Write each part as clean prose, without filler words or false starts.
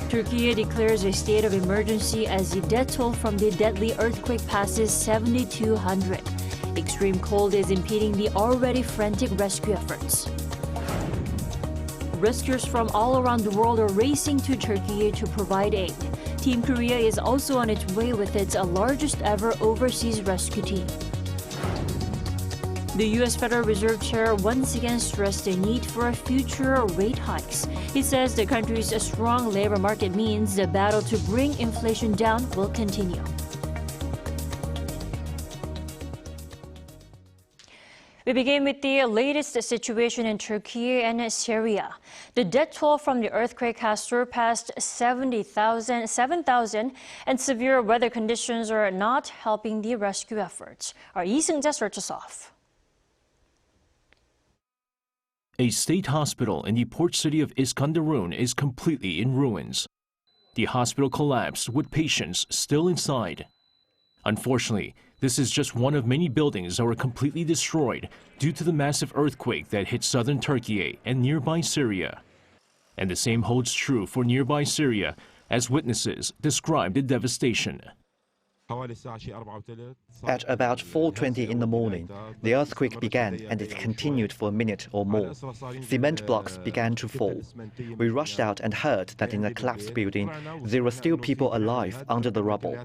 Turkey declares a state of emergency as the death toll from the deadly earthquake passes 7,200. Extreme cold is impeding the already frantic rescue efforts. Rescuers from all around the world are racing to Turkey to provide aid. Team Korea is also on its way with its largest ever overseas rescue team. The U.S. Federal Reserve Chair once again stressed the need for future rate hikes. He says the country's strong labor market means the battle to bring inflation down will continue. We begin with the latest situation in Turkey and Syria. The death toll from the earthquake has surpassed 7,000, and severe weather conditions are not helping the rescue efforts. Our Lee Seung-jae starts us off. A state hospital in the port city of İskenderun is completely in ruins. The hospital collapsed with patients still inside. Unfortunately, this is just one of many buildings that were completely destroyed due to the massive earthquake that hit southern Turkey and nearby Syria. And the same holds true for nearby Syria, as witnesses describe the devastation. At about 4:20 in the morning, the earthquake began and it continued for a minute or more. Cement blocks began to fall. We rushed out and heard that in the collapsed building, there were still people alive under the rubble.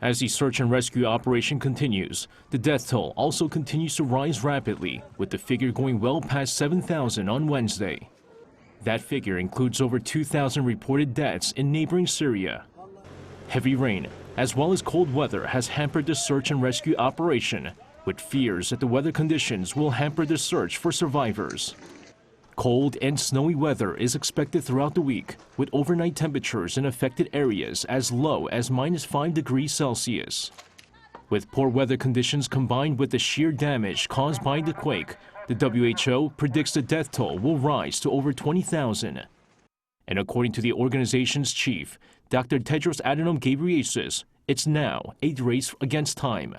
As the search and rescue operation continues, the death toll also continues to rise rapidly, with the figure going well past 7,000 on Wednesday. That figure includes over 2,000 reported deaths in neighboring Syria. Heavy rain, as well as cold weather, has hampered the search and rescue operation, with fears that the weather conditions will hamper the search for survivors. Cold and snowy weather is expected throughout the week, with overnight temperatures in affected areas as low as -5 degrees Celsius. With poor weather conditions combined with the sheer damage caused by the quake, the WHO predicts the death toll will rise to over 20,000. And according to the organization's chief, Dr. Tedros Adhanom Ghebreyesus, it's now a race against time.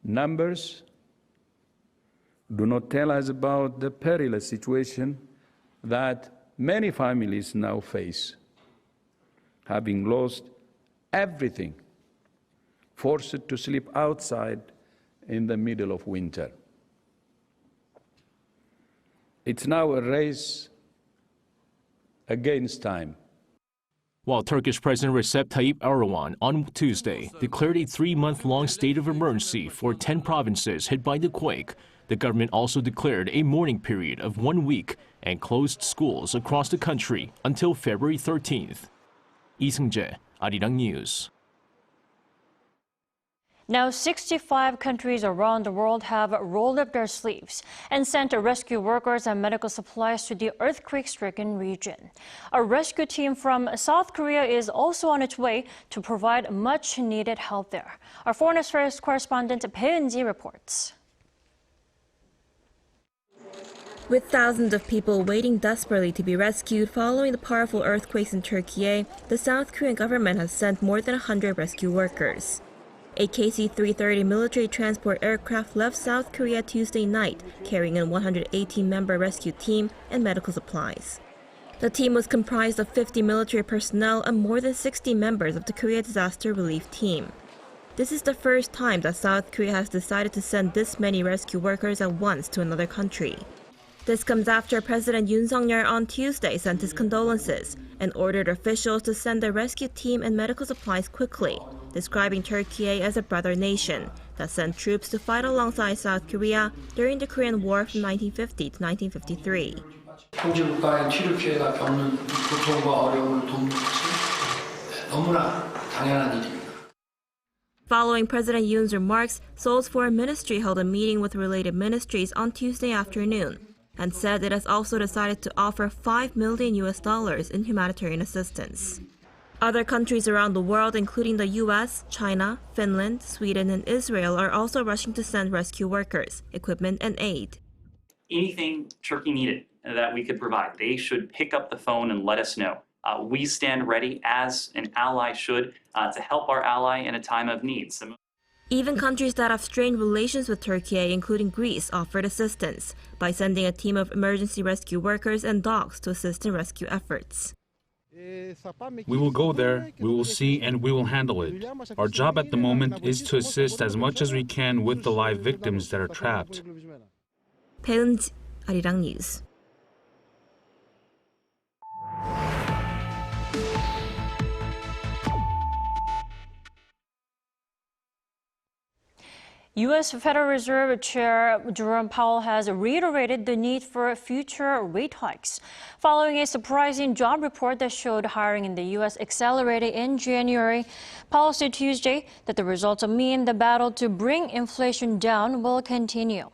Numbers do not tell us about the perilous situation that many families now face, having lost everything, forced to sleep outside in the middle of winter. It's now a race against time. While Turkish President Recep Tayyip Erdogan on Tuesday declared a 3-month-long state of emergency for 10 provinces hit by the quake, the government also declared a mourning period of 1 week and closed schools across the country until February 13th. Lee Seung-jae, Arirang News. Now, 65 countries around the world have rolled up their sleeves and sent rescue workers and medical supplies to the earthquake-stricken region. A rescue team from South Korea is also on its way to provide much-needed help there. Our Foreign Affairs correspondent Bae Eun-ji reports. With thousands of people waiting desperately to be rescued following the powerful earthquakes in Türkiye, the South Korean government has sent more than 100 rescue workers. A KC-330 military transport aircraft left South Korea Tuesday night, carrying a 118-member rescue team and medical supplies. The team was comprised of 50 military personnel and more than 60 members of the Korea Disaster Relief Team. This is the first time that South Korea has decided to send this many rescue workers at once to another country. This comes after President Yoon Suk-yeol on Tuesday sent his condolences and ordered officials to send the rescue team and medical supplies quickly, describing Turkey as a brother nation that sent troops to fight alongside South Korea during the Korean War from 1950 to 1953. 형제 국가의 피를 피해가 겪는 고통과 어려움을 돕는 것은 너무나 당연한 일입니다. Following President Yoon's remarks, Seoul's foreign ministry held a meeting with related ministries on Tuesday afternoon and said it has also decided to offer $5 million in humanitarian assistance. Other countries around the world, including the US, China, Finland, Sweden, and Israel, are also rushing to send rescue workers, equipment, and aid. Anything Turkey needed, that we could provide. They should pick up the phone and let us know. We stand ready, as an ally should, to help our ally in a time of need. Even countries that have strained relations with Turkey, including Greece, offered assistance by sending a team of emergency rescue workers and dogs to assist in rescue efforts. We will go there, we will see, and we will handle it. Our job at the moment is to assist as much as we can with the live victims that are trapped. Peru, Arirang News. U.S. Federal Reserve Chair Jerome Powell has reiterated the need for future rate hikes, following a surprising job report that showed hiring in the U.S. accelerated in January. Powell said Tuesday that the results mean the battle to bring inflation down will continue.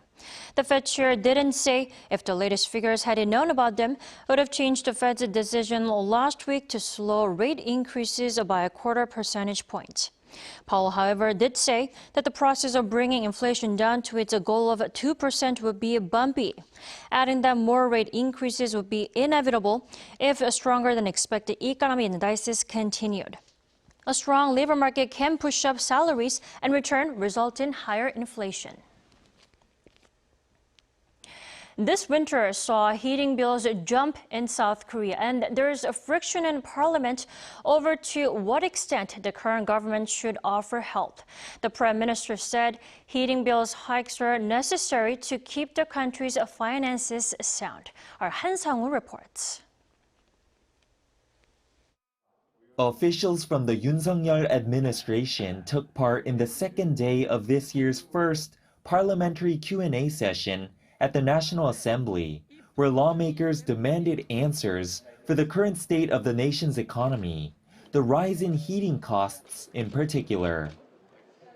The Fed chair didn't say if the latest figures, had he known about them, would have changed the Fed's decision last week to slow rate increases by a 0.25 percentage point. Powell, however, did say that the process of bringing inflation down to its goal of 2% would be bumpy, adding that more rate increases would be inevitable if a stronger than expected economic indices continued. A strong labor market can push up salaries and in turn result in higher inflation. This winter saw heating bills jump in South Korea, and there's a friction in parliament over to what extent the current government should offer help. The prime minister said heating bills hikes are necessary to keep the country's finances sound. Our Han Sang-woo reports. Officials from the Yoon Suk-yeol administration took part in the second day of this year's first parliamentary Q&A session at the National Assembly, where lawmakers demanded answers for the current state of the nation's economy, the rise in heating costs in particular.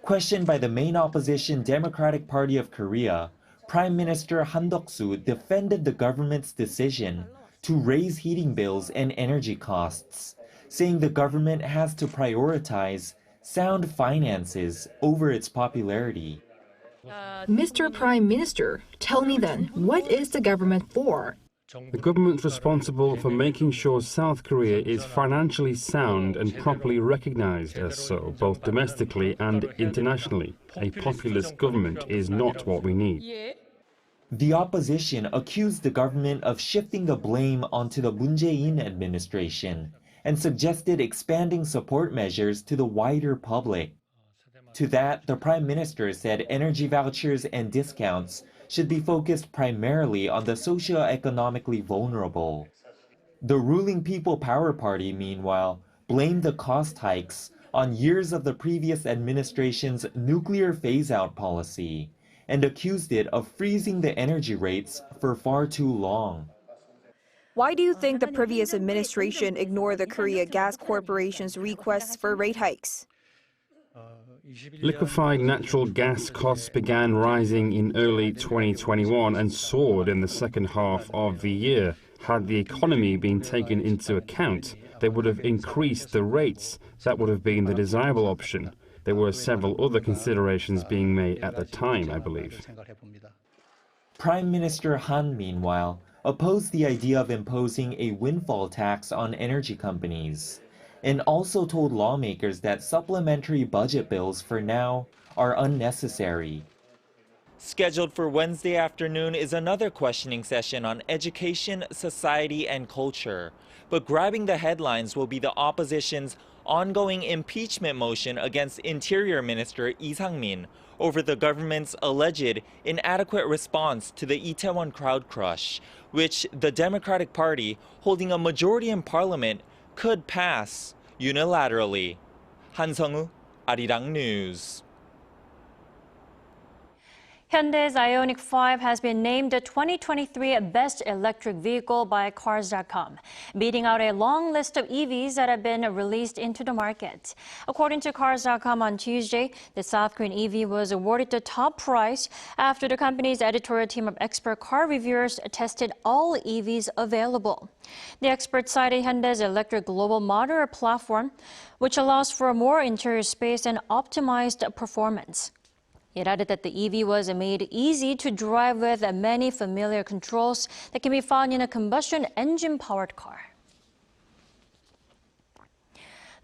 Questioned by the main opposition Democratic Party of Korea, Prime Minister Han Duck-soo defended the government's decision to raise heating bills and energy costs, saying the government has to prioritize sound finances over its popularity. Mr. Prime Minister, tell me then, what is the government for? The government's responsible for making sure South Korea is financially sound and properly recognized as so, both domestically and internationally. A populist government is not what we need. The opposition accused the government of shifting the blame onto the Moon Jae-in administration and suggested expanding support measures to the wider public. To that, the Prime Minister said energy vouchers and discounts should be focused primarily on the socio-economically vulnerable. The ruling People Power Party, meanwhile, blamed the cost hikes on years of the previous administration's nuclear phase-out policy and accused it of freezing the energy rates for far too long. Why do you think the previous administration ignored the Korea Gas Corporation's requests for rate hikes? Liquefied natural gas costs began rising in early 2021 and soared in the second half of the year. Had the economy been taken into account, they would have increased the rates. That would have been the desirable option. There were several other considerations being made at the time, I believe. Prime Minister Han, meanwhile, opposed the idea of imposing a windfall tax on energy companies, and also told lawmakers that supplementary budget bills for now are unnecessary. Scheduled for Wednesday afternoon is another questioning session on education, society, and culture. But grabbing the headlines will be the opposition's ongoing impeachment motion against Interior Minister Lee Sang-min over the government's alleged inadequate response to the Itaewon crowd crush, which the Democratic Party, holding a majority in parliament, could pass unilaterally. Han Sang-woo, Arirang News. Hyundai's Ioniq 5 has been named the 2023 Best Electric Vehicle by Cars.com, beating out a long list of EVs that have been released into the market. According to Cars.com on Tuesday, the South Korean EV was awarded the top prize after the company's editorial team of expert car reviewers tested all EVs available. The experts cited Hyundai's electric global modular platform, which allows for more interior space and optimized performance. It added that the EV was made easy to drive with many familiar controls that can be found in a combustion engine-powered car.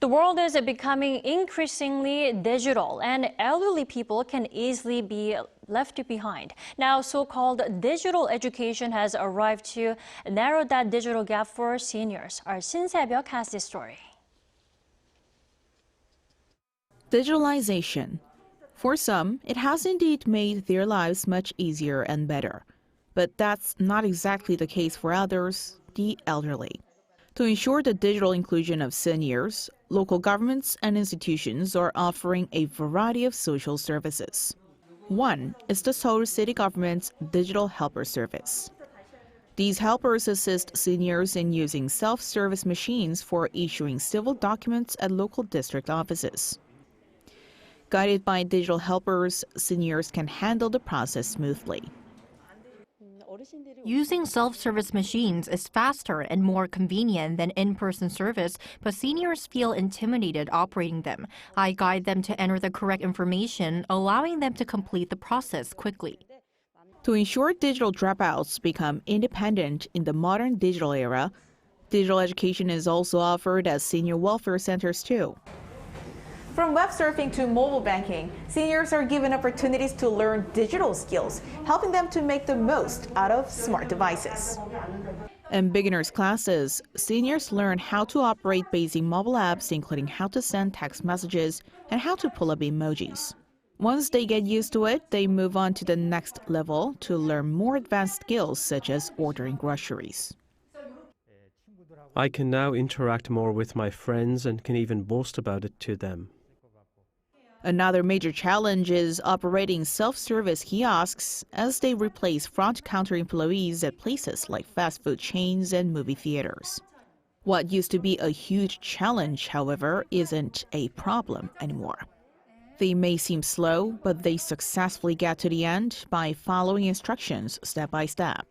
The world is becoming increasingly digital, and elderly people can easily be left behind. Now, so-called digital education has arrived to narrow that digital gap for seniors. Our Shin Se-byuk has this story. Digitalization. For some, it has indeed made their lives much easier and better. But that's not exactly the case for others, the elderly. To ensure the digital inclusion of seniors, local governments and institutions are offering a variety of social services. One is the Seoul City Government's Digital Helper Service. These helpers assist seniors in using self-service machines for issuing civil documents at local district offices. Guided by digital helpers, seniors can handle the process smoothly. Using self-service machines is faster and more convenient than in-person service, but seniors feel intimidated operating them. I guide them to enter the correct information, allowing them to complete the process quickly. To ensure digital dropouts become independent in the modern digital era, digital education is also offered at senior welfare centers too. From web surfing to mobile banking, seniors are given opportunities to learn digital skills, helping them to make the most out of smart devices. In beginners classes, seniors learn how to operate basic mobile apps, including how to send text messages and how to pull up emojis. Once they get used to it, they move on to the next level to learn more advanced skills such as ordering groceries. I can now interact more with my friends and can even boast about it to them. Another major challenge is operating self-service kiosks as they replace front-counter employees at places like fast food chains and movie theaters. What used to be a huge challenge, however, isn't a problem anymore. They may seem slow, but they successfully get to the end by following instructions step by step.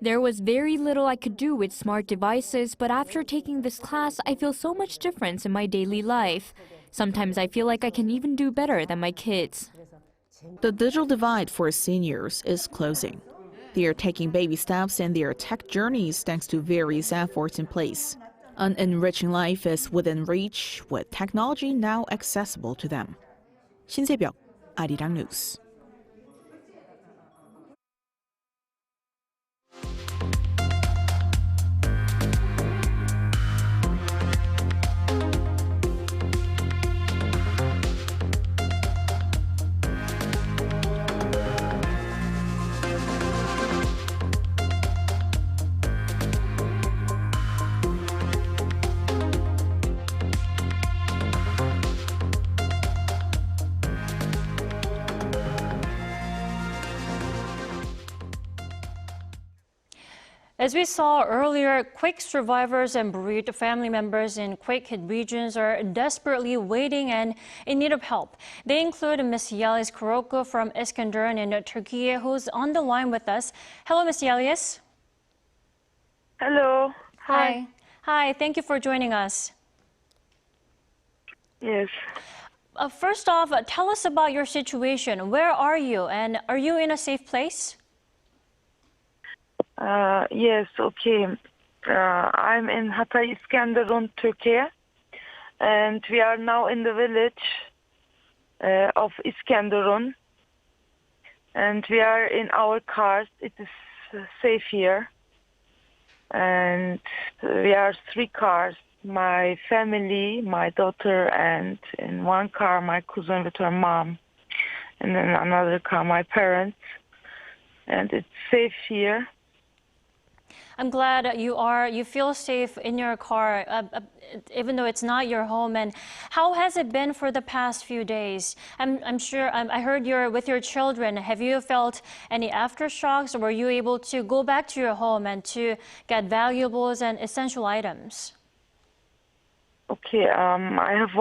There was very little I could do with smart devices, but after taking this class, I feel so much difference in my daily life. Sometimes I feel like I can even do better than my kids. The digital divide for seniors is closing. They are taking baby steps in their tech journeys thanks to various efforts in place. An enriching life is within reach, with technology now accessible to them. Shin Se-byuk, Arirang News. As we saw earlier, quake survivors and bereaved family members in quake-hit regions are desperately waiting and in need of help. They include Ms. Yalis Kuroko from İskenderun in Turkey, who's on the line with us. Hello, Ms. Yalis. Hello. Hi. Hi, thank you for joining us. Yes. First off, tell us about your situation. Where are you, and are you in a safe place? Yes, okay. I'm in Hatay, İskenderun, Turkey, and we are now in the village of İskenderun, and we are in our cars. It is safe here, and we are 3 cars. My family, my daughter, and in one car, my cousin with her mom, and then another car, my parents, and it's safe here. I'm glad you feel safe in your car, even though it's not your home. And how has it been for the past few days? I'm sure, I heard you're with your children. Have you felt any aftershocks, or were you able to go back to your home and to get valuables and essential items? Okay, I have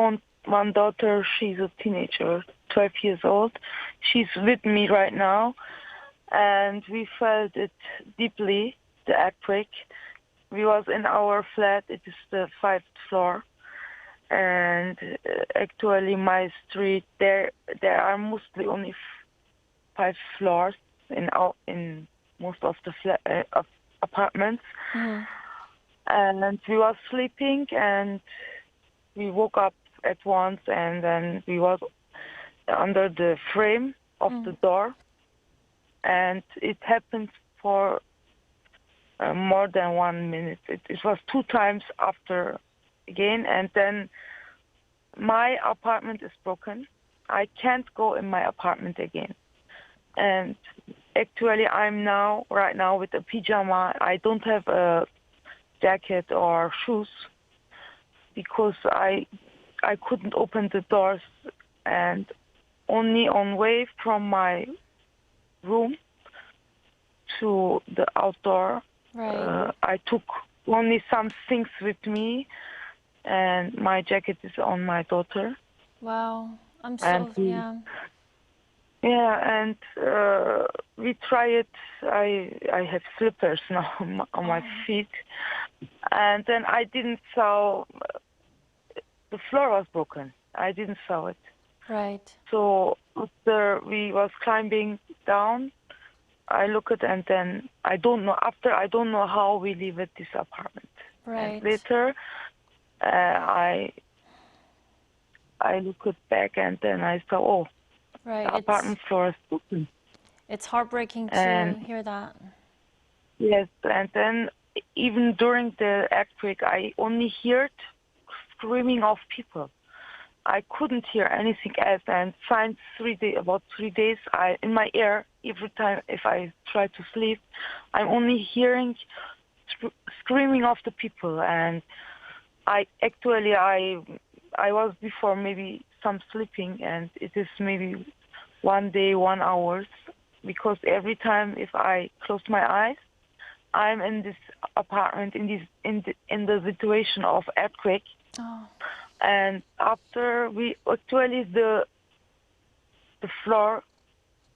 one daughter. She's a teenager, 12 years old. She's with me right now, and we felt it deeply. The earthquake. We was in our flat. It is the 5th floor, and actually my street there are mostly only 5 floors in most of the apartments. And we was sleeping and we woke up at once, and then we was under the frame of the door, and it happened for more than 1 minute. It was 2 times after again, and then my apartment is broken. I can't go in my apartment again. And actually I'm right now with a pyjama. I don't have a jacket or shoes because I couldn't open the doors, and only on way from my room to the outdoor, I took only some things with me, and my jacket is on my daughter. Wow, I'm so, and and we try it. I have slippers now on my feet, and then I didn't saw the floor was broken. I didn't saw it. Right. So after we was climbing down, I look at, and then I don't know how we leave at this apartment. Right. And later, I look at back, and then I saw, the apartment floor is broken. It's heartbreaking to hear that. Yes, and then even during the earthquake, I only heard screaming of people. I couldn't hear anything else, and since about 3 days, in my ear, every time if I try to sleep, I'm only hearing screaming of the people. And I was before maybe some sleeping, and it is maybe 1 day, 1 hour, because every time if I close my eyes, I'm in this apartment in the situation of earthquake. And after the floor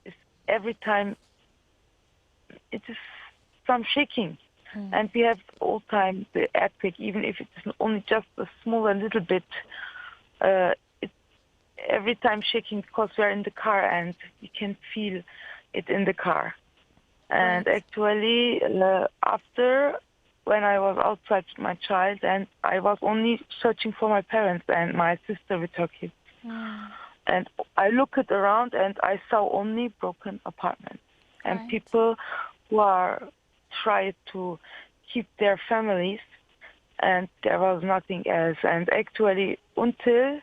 is every time it is some shaking, and we have all time the earthquake, even if it is only just a little bit. It's every time shaking because we are in the car and we can feel it in the car. And actually, after, when I was outside with my child, and I was only searching for my parents and my sister with her kids. And I looked around, and I saw only broken apartments and people who are trying to keep their families, and there was nothing else. And actually, until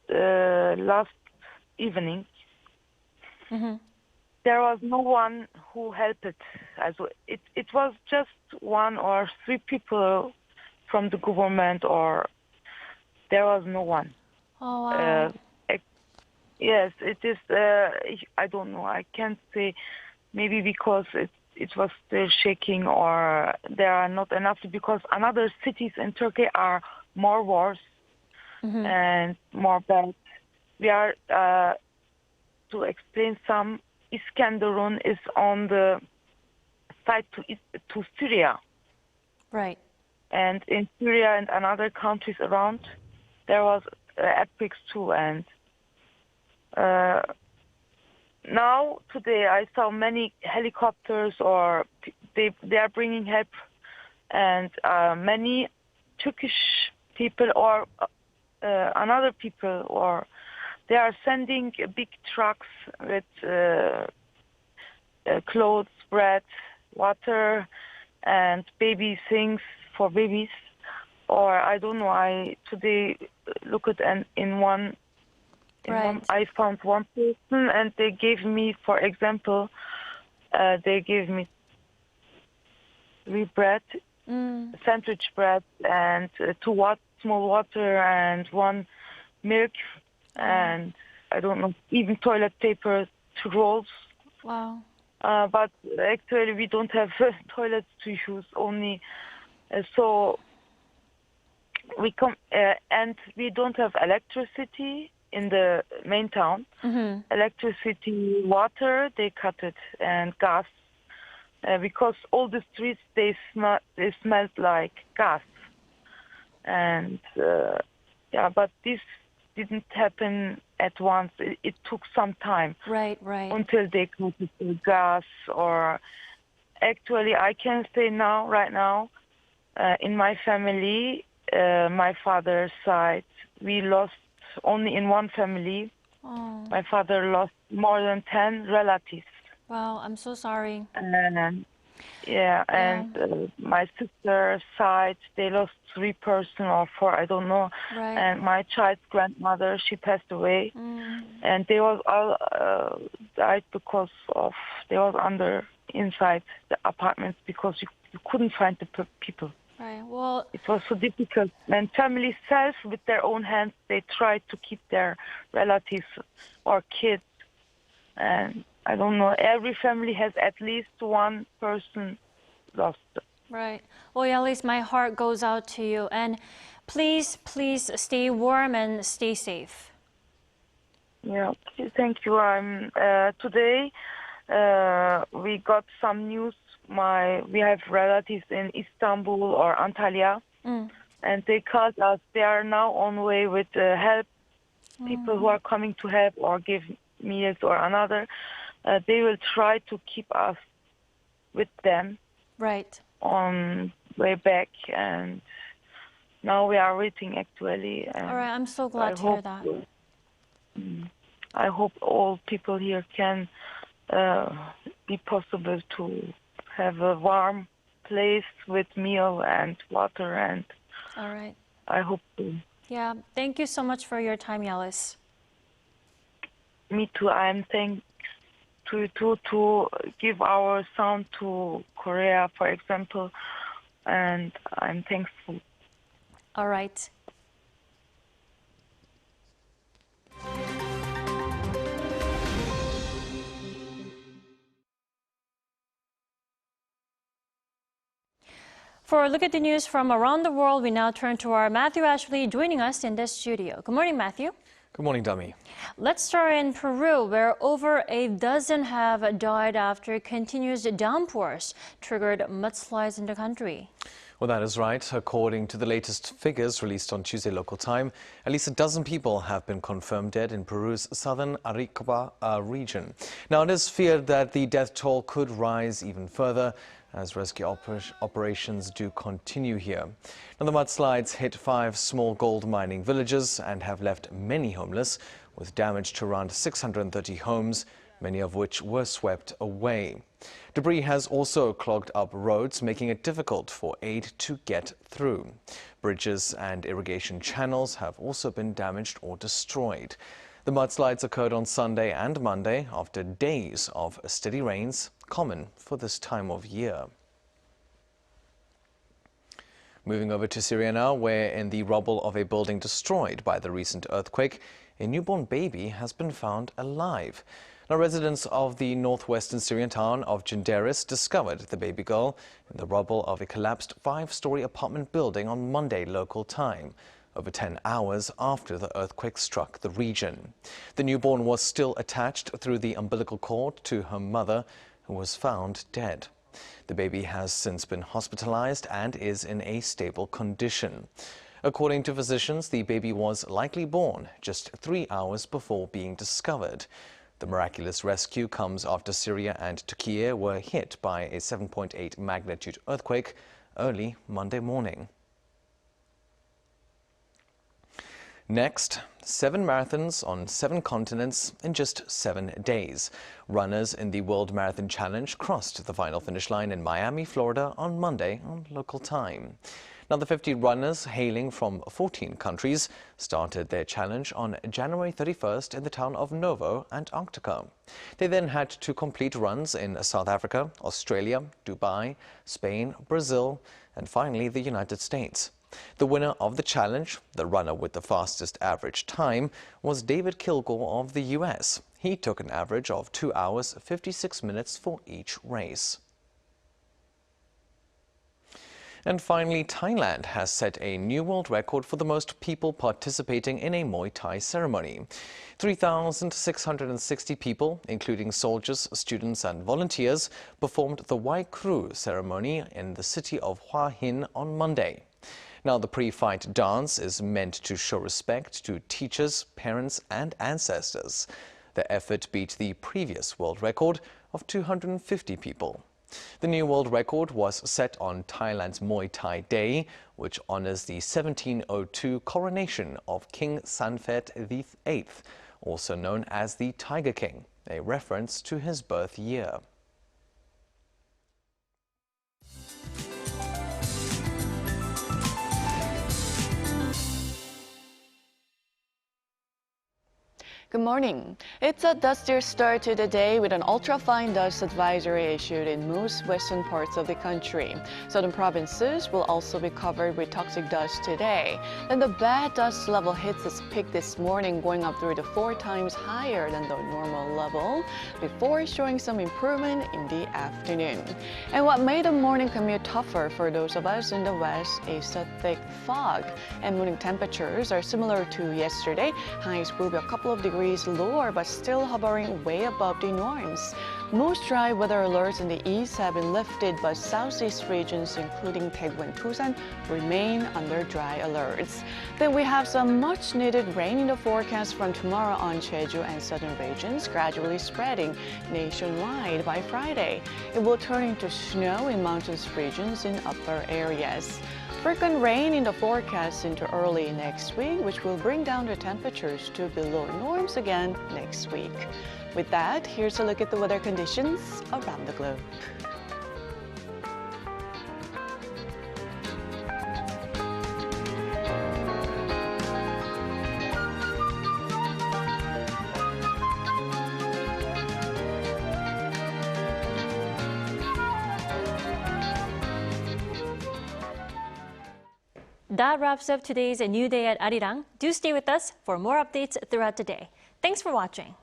last evening, there was no one who helped it. It was just 1 or 3 people from the government, or there was no one. Oh, wow. Yes, it is. I don't know. I can't say. Maybe because it was still shaking, or there are not enough, because another cities in Turkey are more worse and more bad. We are to explain some. İskenderun is on the side to Syria. Right. And in Syria and other countries around, there was earthquakes too. And now, today, I saw many helicopters, or they are bringing help, and many Turkish people or another people, or they are sending big trucks with clothes, bread, water, and baby things for babies. Or I don't know. I today looked at in one. I found one person, and they gave me, for example, they gave me 3 bread, sandwich bread, and 2 small water, and 1 milk, and I don't know, even toilet paper, 2 rolls. Wow. But actually, we don't have toilets to use. Only so we come, and we don't have electricity in the main town. Electricity, water, they cut it, and gas, because all the streets they smelled like gas. And Yeah, but this didn't happen at once. It took some time. Right. Until they got the gas or... Actually, I can say now, right now, in my family, my father's side, we lost only in one family. Oh. My father lost more than 10 relatives. Wow, I'm so sorry. And my sister's side, they lost 3 persons or 4, I don't know. Right. And my child's grandmother, she passed away. And they was all died because of, they was inside the apartments because you couldn't find the people. Right. Well, it was so difficult. And families self, with their own hands, they tried to keep their relatives or kids. And I don't know, every family has at least one person lost. Right. Well, Yalis, my heart goes out to you. And please stay warm and stay safe. Yeah, thank you. Today we got some news. We have relatives in Istanbul or Antalya, and they called us. They are now on way with help. People who are coming to help or give meals or another. They will try to keep us with them. Right. On way back, and now we are waiting actually. All right, I'm so glad to hear that. I hope all people here can be possible to have a warm place with meal and water, and all right. I hope so. Yeah, thank you so much for your time, Yalis. Me too. I'm thankful to give our sound to Korea, for example, and I'm thankful. All right. For a look at the news from around the world, we now turn to our Matthew Ashley joining us in the studio. Good morning, Matthew. Good morning, Dami. Let's start in Peru, where over a dozen have died after continuous downpours triggered mudslides in the country. Well, that is right. According to the latest figures released on Tuesday local time, at least a dozen people have been confirmed dead in Peru's southern Arequipa region. Now, it is feared that the death toll could rise even further as rescue operations do continue here. Now, the mudslides hit 5 small gold mining villages and have left many homeless, with damage to around 630 homes, many of which were swept away. Debris has also clogged up roads, making it difficult for aid to get through. Bridges and irrigation channels have also been damaged or destroyed. The mudslides occurred on Sunday and Monday after days of steady rains, common for this time of year. Moving over to Syria now, where in the rubble of a building destroyed by the recent earthquake, a newborn baby has been found alive. Now, residents of the northwestern Syrian town of Genderis discovered the baby girl in the rubble of a collapsed 5-story apartment building on Monday local time, over 10 hours after the earthquake struck the region. The newborn was still attached through the umbilical cord to her mother, who was found dead. The baby has since been hospitalized and is in a stable condition. According to physicians, the baby was likely born just 3 hours before being discovered. The miraculous rescue comes after Syria and Türkiye were hit by a 7.8 magnitude earthquake early Monday morning. Next, 7 marathons on 7 continents in just 7 days. Runners in the World Marathon Challenge crossed the final finish line in Miami, Florida on Monday on local time. Now, the 50 runners hailing from 14 countries started their challenge on January 31st in the town of Novo, Antarctica. They then had to complete runs in South Africa, Australia, Dubai, Spain, Brazil, and finally the United States. The winner of the challenge, the runner with the fastest average time, was David Kilgore of the US. He took an average of 2 hours, 56 minutes for each race. And finally, Thailand has set a new world record for the most people participating in a Muay Thai ceremony. 3,660 people, including soldiers, students and volunteers, performed the Wai Kru ceremony in the city of Hua Hin on Monday. Now, the pre-fight dance is meant to show respect to teachers, parents and ancestors. The effort beat the previous world record of 250 people. The new world record was set on Thailand's Muay Thai Day, which honors the 1702 coronation of King Sanphet VIII, also known as the Tiger King, a reference to his birth year. Good morning. It's a dustier start to the day with an ultra-fine dust advisory issued in most western parts of the country. Southern provinces will also be covered with toxic dust today. Then the bad dust level hits its peak this morning, going up 3 to 4 times higher than the normal level, before showing some improvement in the afternoon. And what made the morning commute tougher for those of us in the west is the thick fog. And morning temperatures are similar to yesterday. Highs will be a couple of degrees lower, but still hovering way above the norms. Most dry weather alerts in the east have been lifted, but southeast regions, including Daegu and Busan, remain under dry alerts. Then we have some much-needed rain in the forecast from tomorrow on Jeju and southern regions, gradually spreading nationwide by Friday. It will turn into snow in mountainous regions in upper areas. Frequent rain in the forecast into early next week, which will bring down the temperatures to below norms again next week. With that, here's a look at the weather conditions around the globe. That wraps up today's A New Day at Arirang. Do stay with us for more updates throughout the day. Thanks for watching.